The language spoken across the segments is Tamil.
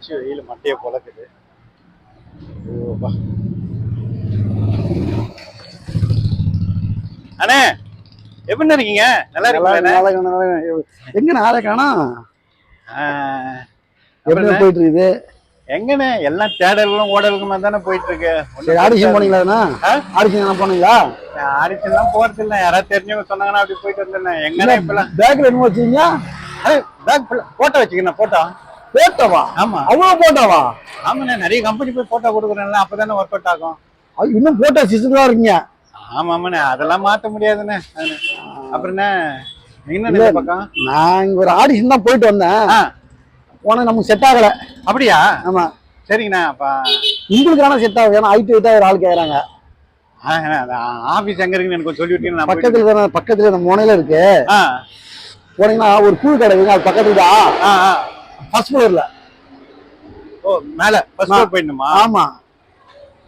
உச்சி வெயில் மண்டைய பொழக்குது. ஓப்பா. அண்ணே எப்படி இருக்கீங்க? நல்லா இருக்கீங்களா? எங்க நாளை காணோம். எப்படி போயிட்டு இருக்குது? எங்கண்ணே எல்லாம் தேடல்களும் ஓடல்களுமா தானே போயிட்டு இருக்கு. ஆடிஷன் போனீங்களா? ஆடிஷன் போனீங்களா? ஆடிஷன் எல்லாம் போறது இல்லை. யாராவது தெரிஞ்சவங்க சொன்னாங்கன்னா அப்படி போயிட்டு வந்தேன். எங்கண்ணே இப்பெல்லாம் பேக்ல என்ன வச்சீங்க? பேக் போட்டோ வச்சுக்கண்ணே. போட்டோவா? ஆமா. அவ்வளவு போட்டோவா? ஆமாண்ணே, நிறைய கம்பெனி போய் போட்டோ கொடுக்குறேன்ல, அப்பதானே ஒர்க் அவுட் ஆகும். இன்னும் போட்டோ சிஸ்டமா இருக்கீங்க? ஆமா ஆமாண்ணே, அதெல்லாம் மாத்த முடியாதுண்ணே. அப்புறம் என்ன பக்கம் நான் இங்க ஒரு ஆடிஷன் தான் போயிட்டு வந்தேன். போனா நமக்கு செட் ஆகல. அப்படியா? ஆமா. சரிங்கண்ணா. அப்ப உங்களுக்கு ஆனா செட் ஆகும். ஏன்னா ஐடி ஒரு ஆள் கேக்குறாங்க. ஆபீஸ் எங்க இருக்குன்னு எனக்கு சொல்லி விட்டீங்கன்னா பக்கத்துல இந்த முனையில இருக்கு. போனீங்கன்னா ஒரு கூழ் கடை இருக்கு, அது பக்கத்துல தான். ஃபர்ஸ்ட் ஃப்ளோர்ல. ஓ, மேல ஃபர்ஸ்ட் ஃப்ளோர் போயிடணுமா? ஆமா.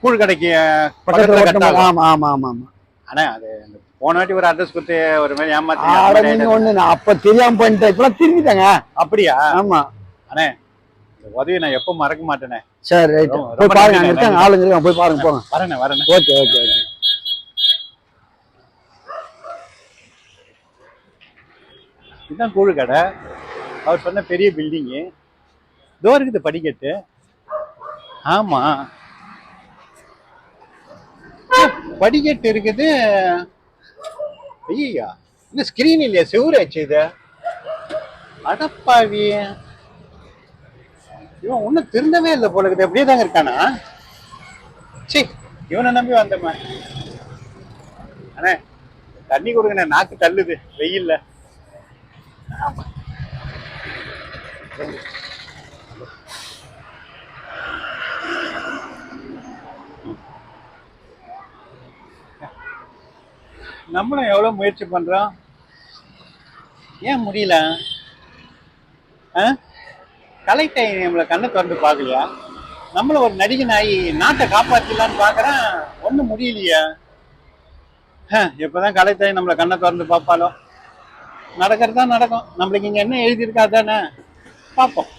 கூழ் கடைக்கு பக்கத்துல. ஆமா ஆமா ஆமா ஆமா. அண்ணா அது போன வாட்டி ஒரு அட்ரஸ் கொடுத்து ஒரு மாதிரி ஏமாத்தி ஒண்ணு நான் அப்ப தெரியாம பண்ணிட்டேன். இப்பெல்லாம் திரும்பிட்டாங்க. அப்படியா? ஆமா அண்ணே, இந்த உதவி நான் எப்ப மறக்க மாட்டேனே. சரி ரைட். போய் பாருங்க, அங்க இருக்காங்க ஆளுங்க இருக்காங்க, போய் பாருங்க. போங்க. வரேன். Okay okay okay. இதுதான் கூழ் கடை. அவர் சொன்ன பெரிய பில்டிங்கு. இதோ இருக்குது படிக்கட்டு. ஆமா, படிக்கட்டு இருக்குது. ஐயா, இன்னும் ஸ்கிரீன் இல்லையா? செவுராச்சு இது. அடப்பாவி, இவன் ஒன்னும் திருந்தவே இல்லை போல இருக்குது. எப்படியே தாங்க இருக்கானா? சரி, இவனை நம்பி வந்தம்மா. அண்ணே தண்ணி கொடுங்கண்ணே, நாக்கு தள்ளுது வெயில்ல. நம்மளும் எவ்வளவு முயற்சி பண்றோம், ஏன் முடியல? கலெக்டர் நம்மளை கண்ணை திறந்து பார்க்கலையா? நம்மள ஒரு நடிகன் ஆகி நாட்டை காப்பாற்றலான்னு பாக்குறேன், ஒன்றும் முடியலையா? எப்பதான் கலெக்டர் நம்மளை கண்ணை திறந்து பார்ப்பாலோ. நடக்கிறது தான் நடக்கும். நம்மளுக்கு இங்க என்ன எழுதியிருக்கா தானே பார்ப்போம்.